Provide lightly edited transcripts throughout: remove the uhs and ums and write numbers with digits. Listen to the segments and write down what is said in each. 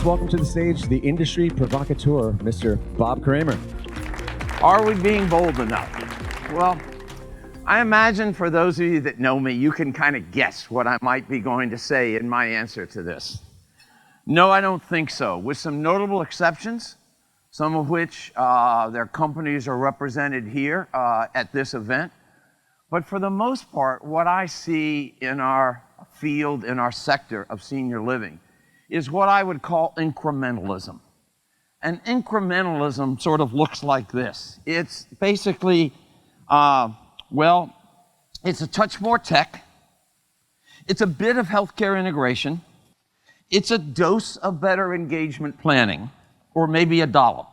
Let's welcome to the stage the industry provocateur, Mr. Bob Kramer. Are we being bold enough? Well, I imagine for those of you that know me, you can kind of guess what I might be going to say in my answer to this. No, I don't think so, with some notable exceptions, some of which their companies are represented here at this event. But for the most part, what I see in our field, in our sector of senior living, is what I would call incrementalism. And incrementalism sort of looks like this. It's basically, it's a touch more tech, it's a bit of healthcare integration, it's a dose of better engagement planning, or maybe a dollop.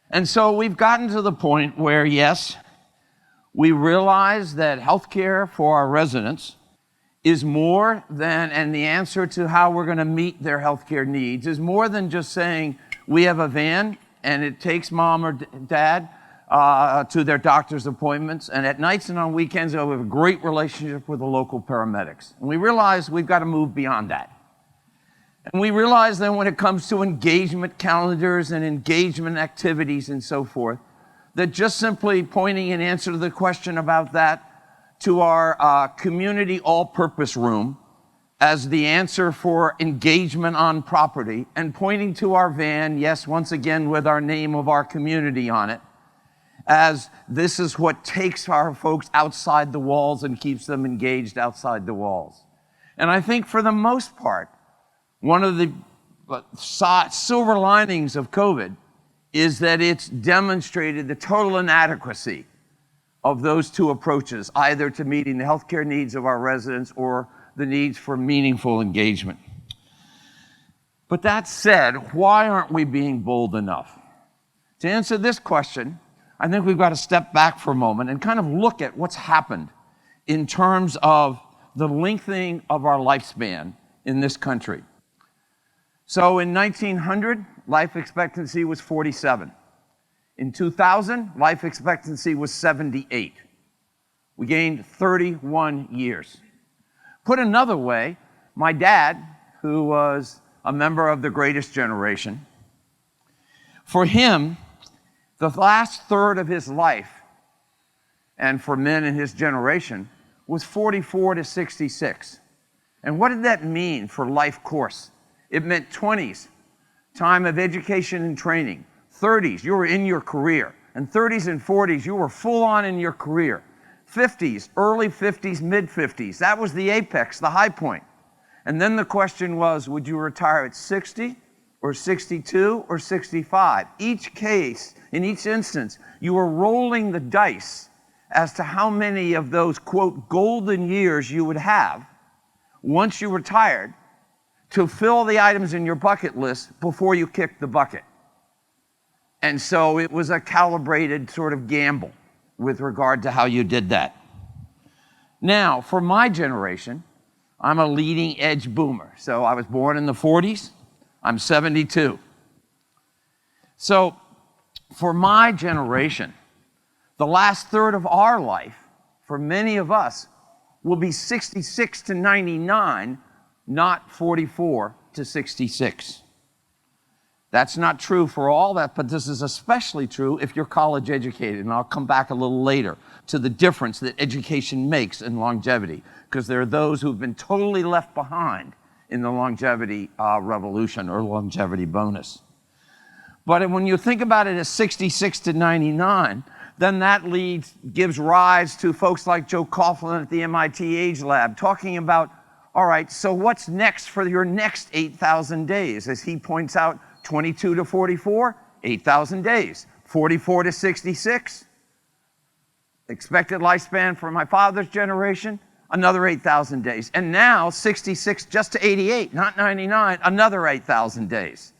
And so we've gotten to the point where, yes, we realize that healthcare for our residents is more than, and the answer to how we're going to meet their healthcare needs is more than just saying we have a van and it takes mom or dad to their doctor's appointments, and at nights and on weekends we have a great relationship with the local paramedics. And we realize we've got to move beyond that. And we realize then when it comes to engagement calendars and engagement activities and so forth, that just simply pointing an answer to the question about that to our community all-purpose room as the answer for engagement on property, and pointing to our van, yes, once again with our name of our community on it, as this is what takes our folks outside the walls and keeps them engaged outside the walls. And I think for the most part, one of the silver linings of COVID is that it's demonstrated the total inadequacy of those two approaches, either to meeting the healthcare needs of our residents or the needs for meaningful engagement. But that said, why aren't we being bold enough? To answer this question, I think we've got to step back for a moment and kind of look at what's happened in terms of the lengthening of our lifespan in this country. So in 1900, life expectancy was 47. In 2000, life expectancy was 78. We gained 31 years. Put another way, my dad, who was a member of the greatest generation, for him, the last third of his life, and for men in his generation, was 44 to 66. And what did that mean for life course? It meant 20s, time of education and training. 30s, you were in your career. And 30s and 40s, you were full on in your career. 50s, early 50s, mid 50s, that was the apex, the high point. And then the question was, would you retire at 60 or 62 or 65? Each case, in each instance, you were rolling the dice as to how many of those, quote, golden years you would have once you retired to fill the items in your bucket list before you kicked the bucket. And so it was a calibrated sort of gamble with regard to how you did that. Now, for my generation, I'm a leading edge boomer. So I was born in the 40s. I'm 72. So for my generation, the last third of our life, for many of us, will be 66 to 99, not 44 to 66. That's not true for all that, but this is especially true if you're college educated. And I'll come back a little later to the difference that education makes in longevity, because there are those who've been totally left behind in the longevity revolution or longevity bonus. But when you think about it as 66 to 99, then that gives rise to folks like Joe Coughlin at the MIT Age Lab talking about, all right, so what's next for your next 8,000 days? As he points out, 22 to 44, 8,000 days. 44 to 66, expected lifespan for my father's generation, another 8,000 days. And now 66 just to 88, not 99, another 8,000 days.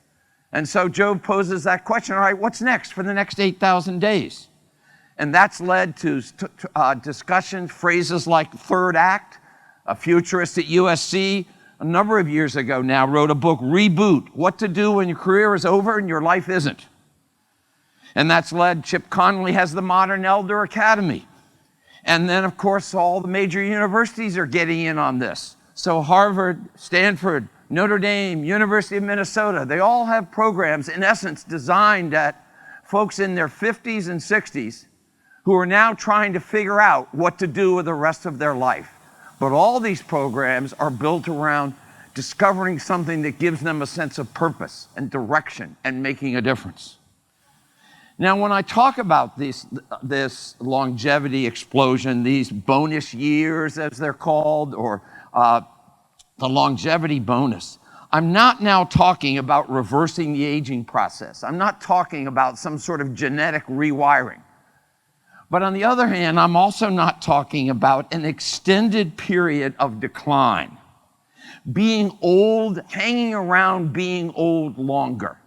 And so Joe poses that question, all right, what's next for the next 8,000 days? And that's led to discussions, phrases like third act. A futurist at USC a number of years ago now wrote a book, Reboot, What to Do When Your Career is Over and Your Life Isn't. And that's led, Chip Conley has the Modern Elder Academy. And then, of course, all the major universities are getting in on this. So Harvard, Stanford, Notre Dame, University of Minnesota, they all have programs, in essence, designed at folks in their 50s and 60s who are now trying to figure out what to do with the rest of their life. But all these programs are built around discovering something that gives them a sense of purpose and direction and making a difference. Now, when I talk about this longevity explosion, these bonus years, as they're called, or the longevity bonus, I'm not now talking about reversing the aging process. I'm not talking about some sort of genetic rewiring. But on the other hand, I'm also not talking about an extended period of decline. Being old, hanging around being old longer.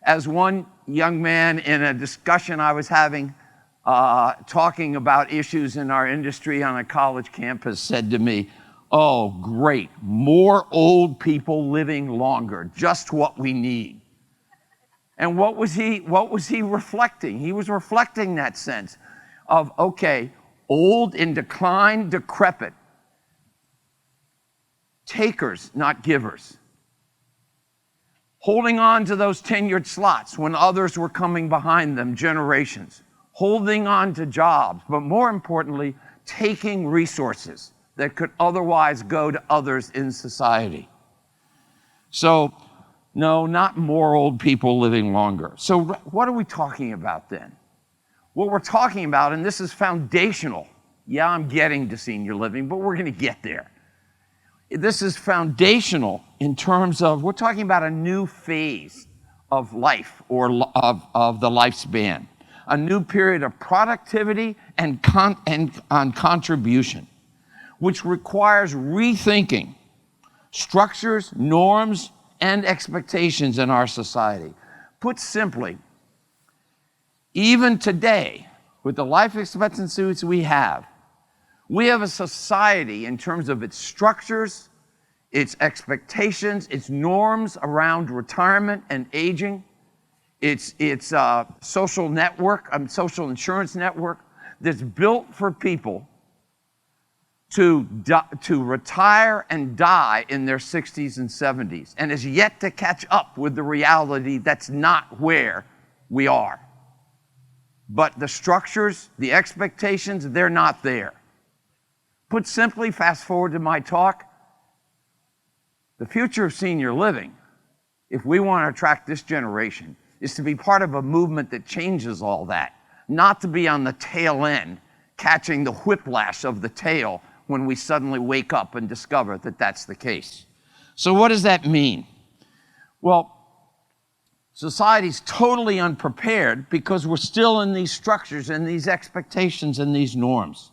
As one young man in a discussion I was having, talking about issues in our industry on a college campus, said to me, "Oh, great, more old people living longer, just what we need." And what was he reflecting? He was reflecting that sense of, okay, old, in decline, decrepit, takers, not givers. Holding on to those tenured slots when others were coming behind them, generations. Holding on to jobs, but more importantly, taking resources that could otherwise go to others in society. So, no, not more old people living longer. So what are we talking about then? What we're talking about, and this is foundational. Yeah, I'm getting to senior living, but we're going to get there. This is foundational in terms of, we're talking about a new phase of life, or of the lifespan. A new period of productivity and contribution, which requires rethinking structures, norms, and expectations in our society. Put simply, even today, with the life expectancies we have a society in terms of its structures, its expectations, its norms around retirement and aging, its social network, social insurance network that's built for people to retire and die in their 60s and 70s, and is yet to catch up with the reality that's not where we are. But the structures, the expectations, they're not there. Put simply, fast forward to my talk, the future of senior living, if we want to attract this generation, is to be part of a movement that changes all that, not to be on the tail end, catching the whiplash of the tail when we suddenly wake up and discover that that's the case. So what does that mean? Well, society's totally unprepared because we're still in these structures and these expectations and these norms.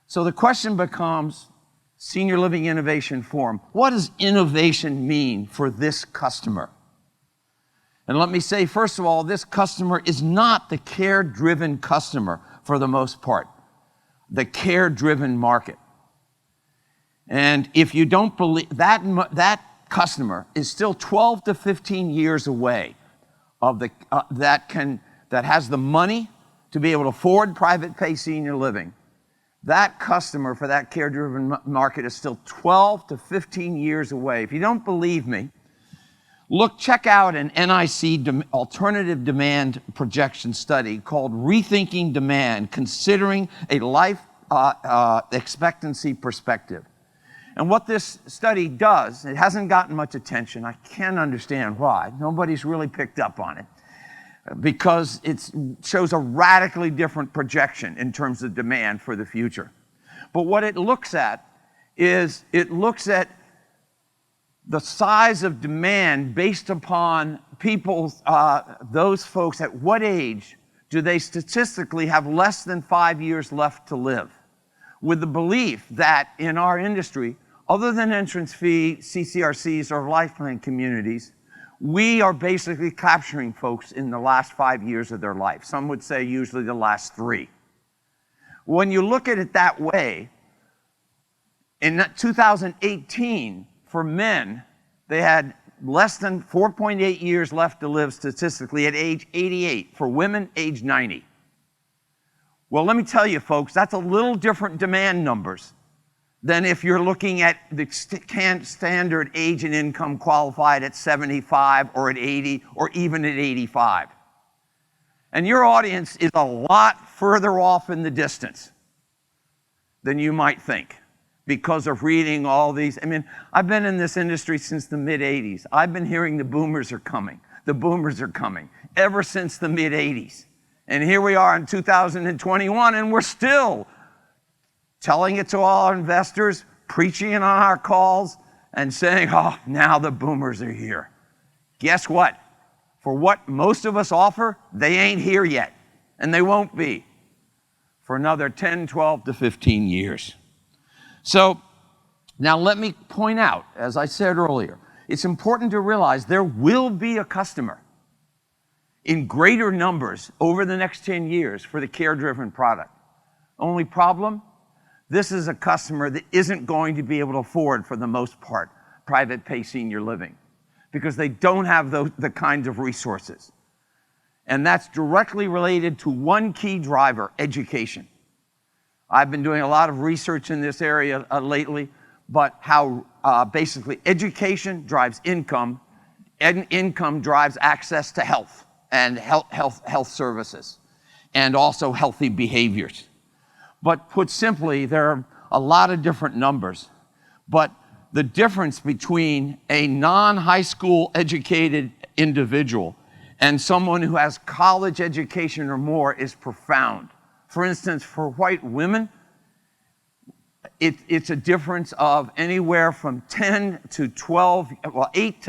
So the question becomes, Senior Living Innovation Forum, what does innovation mean for this customer? And let me say, first of all, this customer is not the care-driven customer for the most part, the care-driven market. And if you don't believe, that customer is still 12 to 15 years away of that has the money to be able to afford private pay senior living. That customer for that care-driven market is still 12 to 15 years away. If you don't believe me, check out an NIC alternative demand projection study called Rethinking Demand, Considering a Life Expectancy Perspective. And what this study does, it hasn't gotten much attention. I can't understand why. Nobody's really picked up on it, because it shows a radically different projection in terms of demand for the future. But what it looks at is, it looks at the size of demand based upon people's, those folks, at what age do they statistically have less than 5 years left to live? With the belief that in our industry, other than entrance fee, CCRCs, or life plan communities, we are basically capturing folks in the last 5 years of their life. Some would say usually the last 3. When you look at it that way, in 2018, for men, they had less than 4.8 years left to live statistically at age 88. For women, age 90. Well, let me tell you, folks, that's a little different demand numbers than if you're looking at the standard age and income qualified at 75 or at 80 or even at 85. And your audience is a lot further off in the distance than you might think because of reading all these. I mean, I've been in this industry since the mid-'80s. I've been hearing the boomers are coming. The boomers are coming ever since the mid-'80s. And here we are in 2021, and we're still telling it to all our investors, preaching it on our calls, and saying, oh, now the boomers are here. Guess what? For what most of us offer, they ain't here yet, and they won't be for another 10, 12 to 15 years. So now let me point out, as I said earlier, it's important to realize there will be a customer in greater numbers over the next 10 years for the care-driven product. Only problem? This is a customer that isn't going to be able to afford, for the most part, private pay senior living because they don't have the kinds of resources. And that's directly related to one key driver, education. I've been doing a lot of research in this area lately, but how basically education drives income, and income drives access to health and health services, and also healthy behaviors. But put simply, there are a lot of different numbers, but the difference between a non-high school educated individual and someone who has college education or more is profound. For instance, for white women, it's a difference of anywhere from 8 to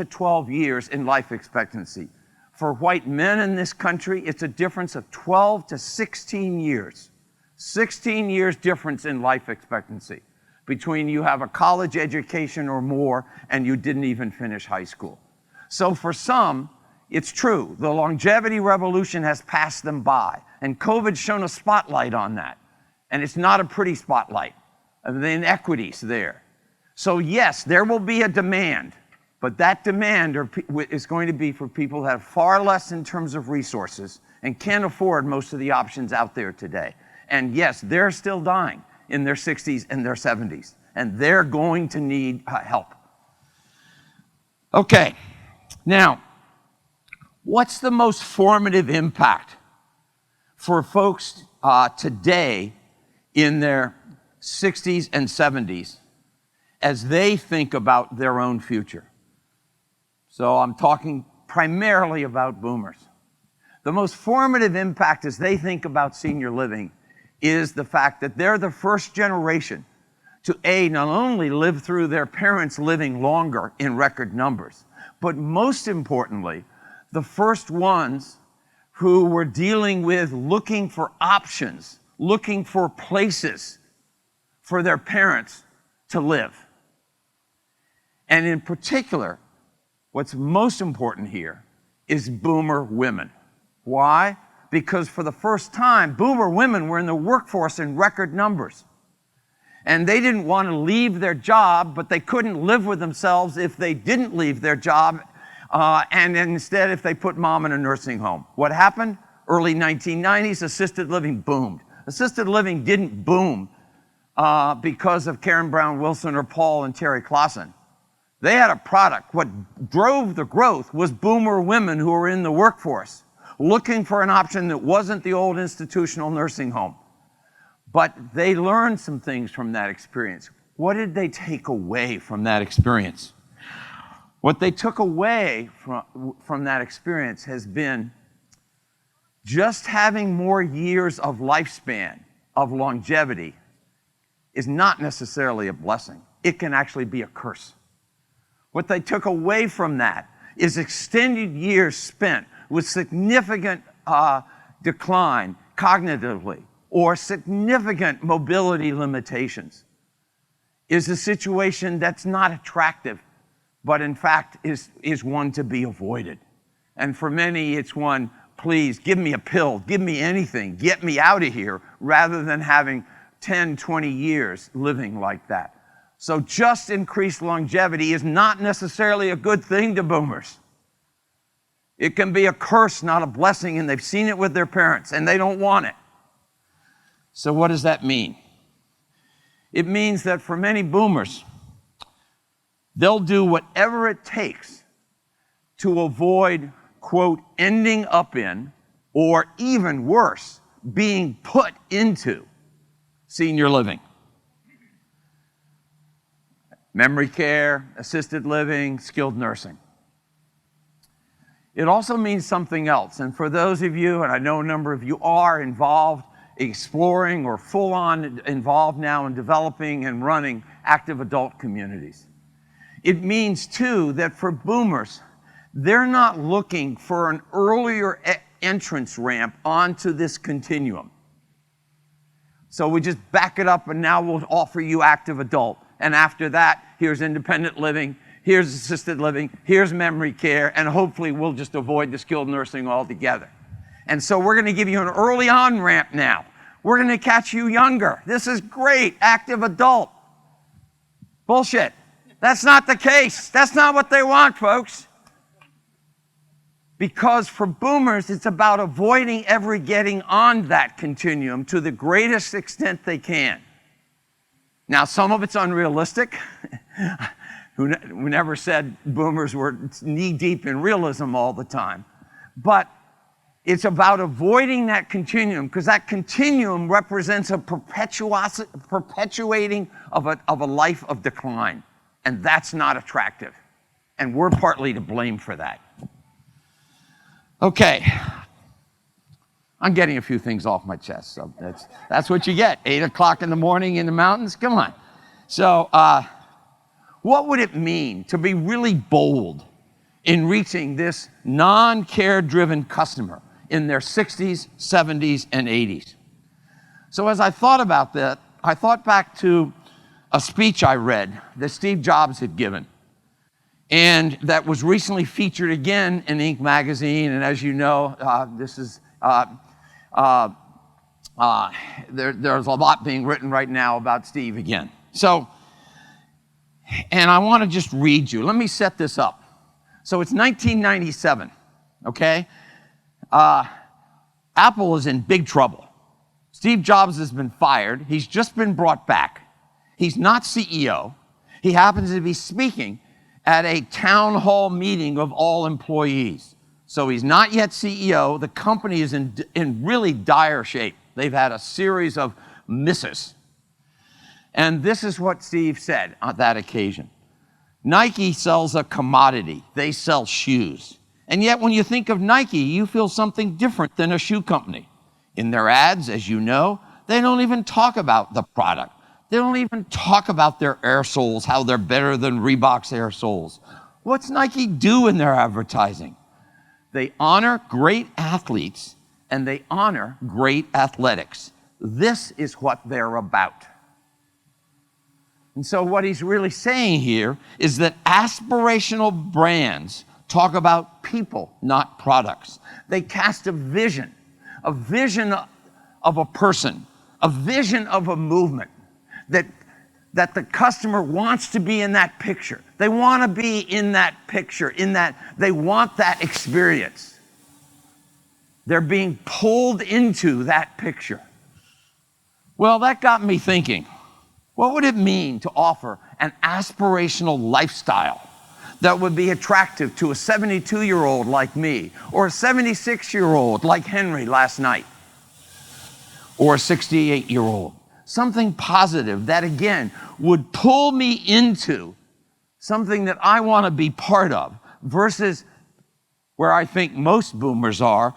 12 years in life expectancy. For white men in this country, it's a difference of 12 to 16 years. 16 years difference in life expectancy between you have a college education or more and you didn't even finish high school. So for some, it's true. The longevity revolution has passed them by, and COVID's shown a spotlight on that. And it's not a pretty spotlight. The inequities there. So yes, there will be a demand, but that demand is going to be for people that have far less in terms of resources and can't afford most of the options out there today. And yes, they're still dying in their 60s and their 70s, and they're going to need help. Okay, now, what's the most formative impact for folks today in their 60s and 70s as they think about their own future? So I'm talking primarily about boomers. The most formative impact as they think about senior living is the fact that they're the first generation to not only live through their parents living longer in record numbers, but most importantly, the first ones who were dealing with looking for options, looking for places for their parents to live. And in particular, what's most important here is boomer women. Why? Because for the first time, boomer women were in the workforce in record numbers. And they didn't want to leave their job, but they couldn't live with themselves if they didn't leave their job, and instead if they put mom in a nursing home. What happened? Early 1990s, assisted living boomed. Assisted living didn't boom because of Karen Brown Wilson or Paul and Terry Clausen. They had a product. What drove the growth was boomer women who were in the workforce, looking for an option that wasn't the old institutional nursing home. But they learned some things from that experience. What did they take away from that experience? What they took away from that experience has been just having more years of lifespan, of longevity, is not necessarily a blessing. It can actually be a curse. What they took away from that is extended years spent with significant decline cognitively or significant mobility limitations is a situation that's not attractive, but in fact is one to be avoided. And for many, it's one, please give me a pill, give me anything, get me out of here, rather than having 10, 20 years living like that. So just increased longevity is not necessarily a good thing to boomers. It can be a curse, not a blessing, and they've seen it with their parents, and they don't want it. So what does that mean? It means that for many boomers, they'll do whatever it takes to avoid, quote, ending up in, or even worse, being put into senior living. Memory care, assisted living, skilled nursing. It also means something else. And for those of you, and I know a number of you are involved, exploring or full-on involved now in developing and running active adult communities. It means, too, that for boomers, they're not looking for an earlier entrance ramp onto this continuum. So we just back it up and now we'll offer you active adult. And after that, here's independent living, here's assisted living, here's memory care, and hopefully we'll just avoid the skilled nursing altogether. And so we're going to give you an early on ramp now. We're going to catch you younger. This is great, active adult. Bullshit. That's not the case. That's not what they want, folks. Because for boomers, it's about avoiding ever getting on that continuum to the greatest extent they can. Now, some of it's unrealistic. We never said boomers were knee-deep in realism all the time. But it's about avoiding that continuum, because that continuum represents a perpetuating of a life of decline. And that's not attractive. And we're partly to blame for that. Okay. I'm getting a few things off my chest, so that's what you get. 8 o'clock in the morning in the mountains, come on. So what would it mean to be really bold in reaching this non-care-driven customer in their 60s, 70s, and 80s? So as I thought about that, I thought back to a speech I read that Steve Jobs had given, and that was recently featured again in Inc. magazine. And as you know, there's a lot being written right now about Steve again. So, and I want to just read you. Let me set this up. So it's 1997, okay? Apple is in big trouble. Steve Jobs has been fired. He's just been brought back. He's not CEO. He happens to be speaking at a town hall meeting of all employees. So he's not yet CEO. The company is in really dire shape. They've had a series of misses. And this is what Steve said on that occasion. Nike sells a commodity. They sell shoes. And yet when you think of Nike, you feel something different than a shoe company. In their ads, as you know, they don't even talk about the product. They don't even talk about their air soles, how they're better than Reebok's air soles. What's Nike do in their advertising? They honor great athletes and they honor great athletics. This is what they're about. And so what he's really saying here is that aspirational brands talk about people, not products. They cast a vision of a person, a vision of a movement that the customer wants to be in that picture. They want to be in that picture, in that they want that experience. They're being pulled into that picture. Well, that got me thinking, what would it mean to offer an aspirational lifestyle that would be attractive to a 72-year-old like me, or a 76-year-old like Henry last night, or a 68-year-old? Something positive that, again, would pull me into something that I want to be part of, versus where I think most boomers are,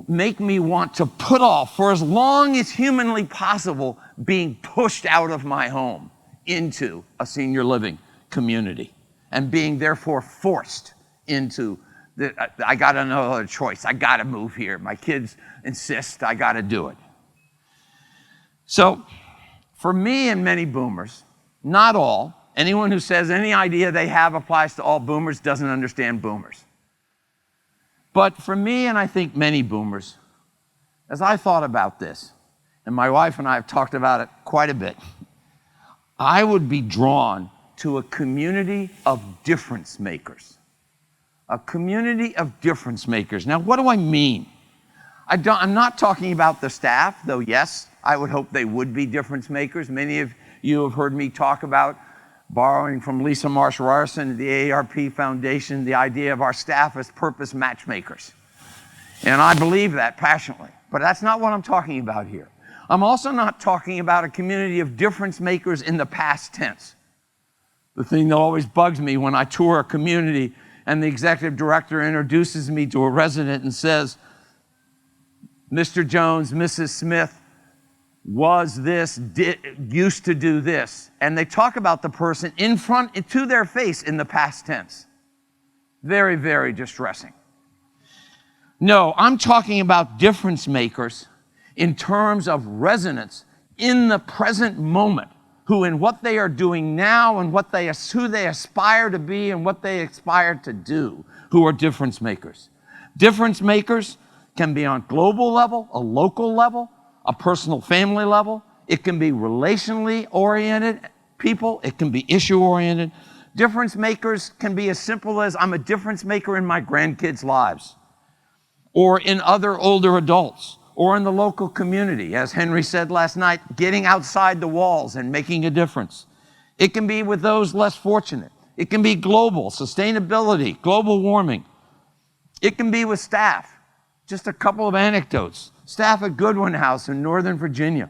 make me want to put off, for as long as humanly possible, being pushed out of my home into a senior living community and being therefore forced into I got no other choice. I got to move here. My kids insist I got to do it. So for me and many boomers, not all, anyone who says any idea they have applies to all boomers doesn't understand boomers. But for me, and I think many boomers, as I thought about this, and my wife and I have talked about it quite a bit, I would be drawn to a community of difference makers. A community of difference makers. Now, what do I mean? I'm not talking about the staff, though yes, I would hope they would be difference makers. Many of you have heard me talk about, borrowing from Lisa Marsh Ryerson at the AARP Foundation, the idea of our staff as purpose matchmakers. And I believe that passionately. But that's not what I'm talking about here. I'm also not talking about a community of difference makers in the past tense. The thing that always bugs me when I tour a community and the executive director introduces me to a resident and says, Mr. Jones, Mrs. Smith was this, used to do this. And they talk about the person in front, to their face in the past tense. Very, very distressing. No, I'm talking about difference makers in terms of resonance in the present moment, who in what they are doing now and who they aspire to be and what they aspire to do, who are difference makers. Difference makers can be on global level, a local level, a personal family level. It can be relationally oriented people. It can be issue oriented. Difference makers can be as simple as I'm a difference maker in my grandkids' lives, or in other older adults, or in the local community, as Henry said last night, getting outside the walls and making a difference. It can be with those less fortunate. It can be global, sustainability, global warming. It can be with staff. Just a couple of anecdotes. Staff at Goodwin House in Northern Virginia.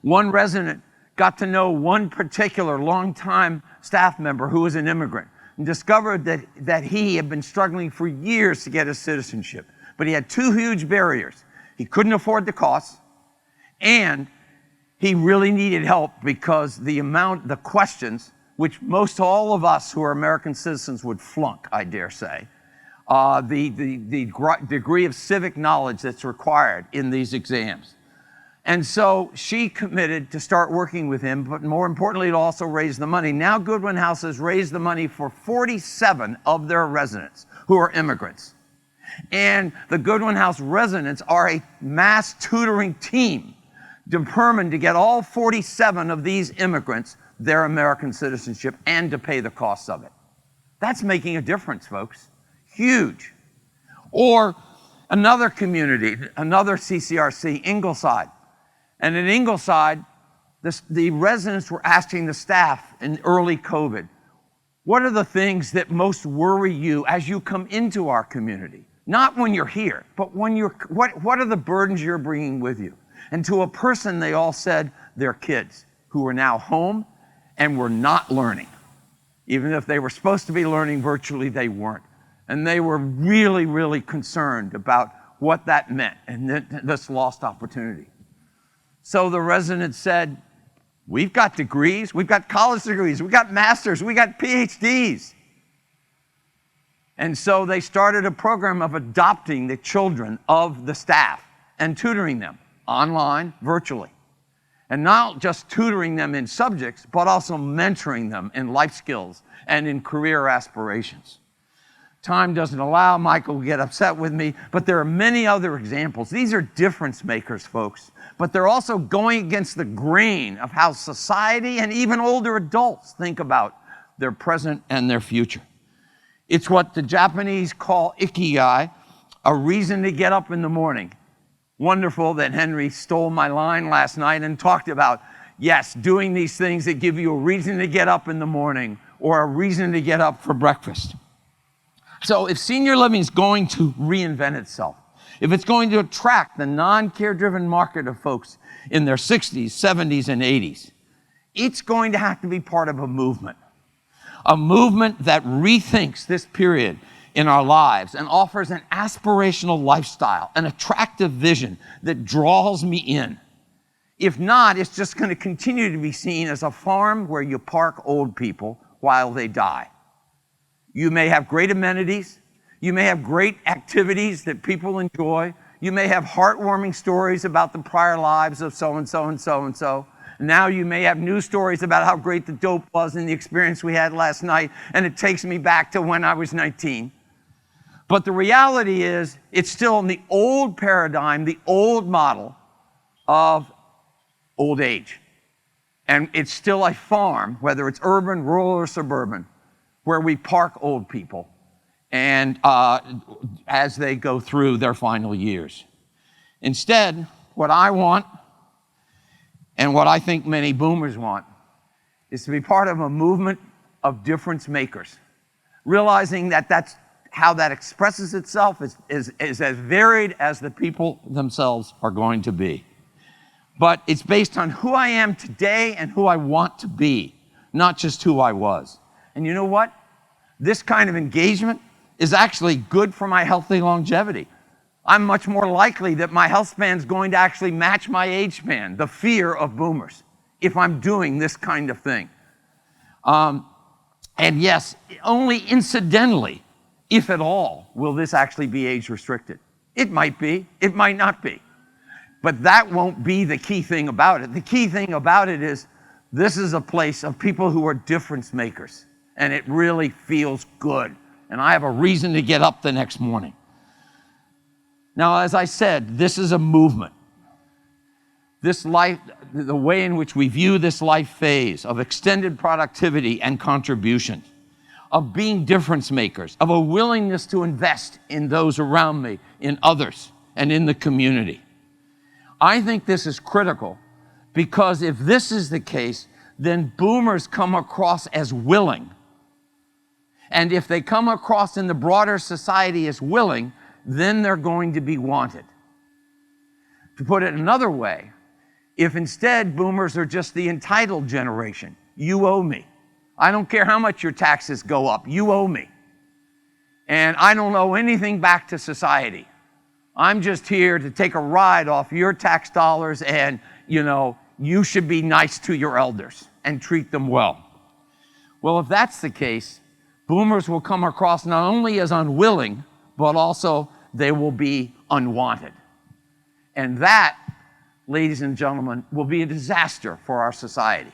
One resident got to know one particular longtime staff member who was an immigrant and discovered that he had been struggling for years to get his citizenship. But he had two huge barriers. He couldn't afford the costs, and he really needed help because the questions, which most all of us who are American citizens would flunk, I dare say, the degree of civic knowledge that's required in these exams. And so she committed to start working with him, but more importantly, to also raise the money. Now Goodwin House has raised the money for 47 of their residents who are immigrants. And the Goodwin House residents are a mass tutoring team determined to get all 47 of these immigrants their American citizenship and to pay the costs of it. That's making a difference, folks. Huge. Or another community, another CCRC, Ingleside. And in Ingleside, the residents were asking the staff in early COVID, what are the things that most worry you as you come into our community? Not when you're here, but when what are the burdens you're bringing with you? And to a person, they all said their kids who are now home and were not learning. Even if they were supposed to be learning virtually, they weren't. And they were really, really concerned about what that meant and this lost opportunity. So the residents said, we've got degrees, we've got college degrees, we've got masters, we got PhDs. And so they started a program of adopting the children of the staff and tutoring them online, virtually. And not just tutoring them in subjects, but also mentoring them in life skills and in career aspirations. Time doesn't allow, Michael will get upset with me, but there are many other examples. These are difference makers, folks, but they're also going against the grain of how society and even older adults think about their present and their future. It's what the Japanese call ikigai, a reason to get up in the morning. Wonderful that Henry stole my line last night and talked about, yes, doing these things that give you a reason to get up in the morning or a reason to get up for breakfast. So if senior living is going to reinvent itself, if it's going to attract the non-care-driven market of folks in their 60s, 70s, and 80s, it's going to have to be part of a movement that rethinks this period in our lives and offers an aspirational lifestyle, an attractive vision that draws me in. If not, it's just going to continue to be seen as a farm where you park old people while they die. You may have great amenities. You may have great activities that people enjoy. You may have heartwarming stories about the prior lives of so-and-so and so-and-so. Now you may have news stories about how great the dope was and the experience we had last night, and it takes me back to when I was 19. But the reality is, it's still in the old paradigm, the old model of old age. And it's still a farm, whether it's urban, rural, or suburban, where we park old people and as they go through their final years. Instead, what I want and what I think many boomers want is to be part of a movement of difference makers, realizing that that's how that expresses itself is as varied as the people themselves are going to be. But it's based on who I am today and who I want to be, not just who I was. And you know what? This kind of engagement is actually good for my healthy longevity. I'm much more likely that my health span is going to actually match my age span, the fear of boomers, if I'm doing this kind of thing. And yes, only incidentally, if at all, will this actually be age restricted. It might be, it might not be. But that won't be the key thing about it. The key thing about it is this is a place of people who are difference makers, and it really feels good. And I have a reason to get up the next morning. Now, as I said, this is a movement. This life, the way in which we view this life phase of extended productivity and contribution, of being difference makers, of a willingness to invest in those around me, in others, and in the community. I think this is critical because if this is the case, then boomers come across as willing. And if they come across in the broader society as willing, then they're going to be wanted. To put it another way, if instead boomers are just the entitled generation, you owe me. I don't care how much your taxes go up, you owe me. And I don't owe anything back to society. I'm just here to take a ride off your tax dollars and, you should be nice to your elders and treat them well. Well, if that's the case, boomers will come across not only as unwilling, but also they will be unwanted. And that, ladies and gentlemen, will be a disaster for our society.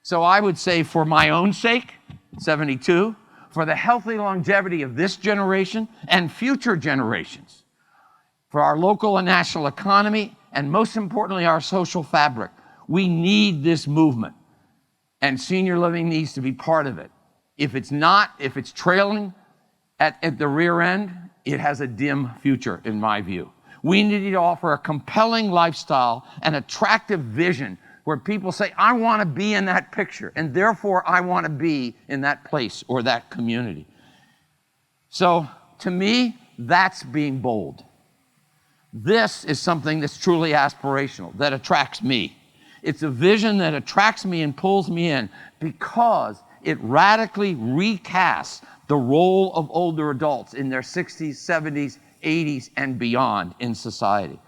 So I would say for my own sake, 72, for the healthy longevity of this generation and future generations, for our local and national economy, and most importantly, our social fabric, we need this movement. And senior living needs to be part of it. If it's not, if it's trailing at the rear end, it has a dim future, in my view. We need to offer a compelling lifestyle, an attractive vision where people say, I want to be in that picture, and therefore I want to be in that place or that community. So, to me, that's being bold. This is something that's truly aspirational, that attracts me. It's a vision that attracts me and pulls me in because it radically recasts the role of older adults in their 60s, 70s, 80s, and beyond in society.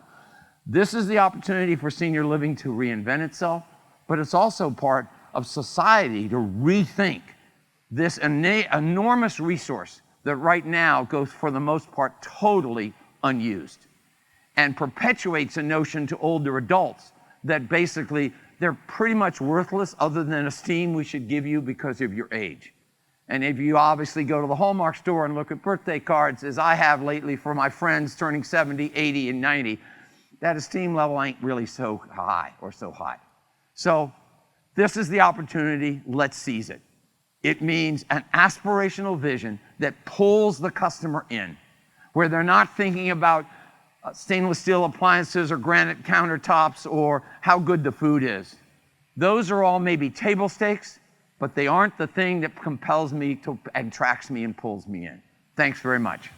This is the opportunity for senior living to reinvent itself, but it's also part of society to rethink this enormous resource that right now goes, for the most part, totally unused, and perpetuates a notion to older adults that basically they're pretty much worthless other than esteem we should give you because of your age. And if you obviously go to the Hallmark store and look at birthday cards, as I have lately for my friends turning 70, 80, and 90, that esteem level ain't really so high or so high. So this is the opportunity, let's seize it. It means an aspirational vision that pulls the customer in, where they're not thinking about stainless steel appliances or granite countertops or how good the food is. Those are all maybe table stakes, but they aren't the thing that compels me to, and attracts me and pulls me in. Thanks very much.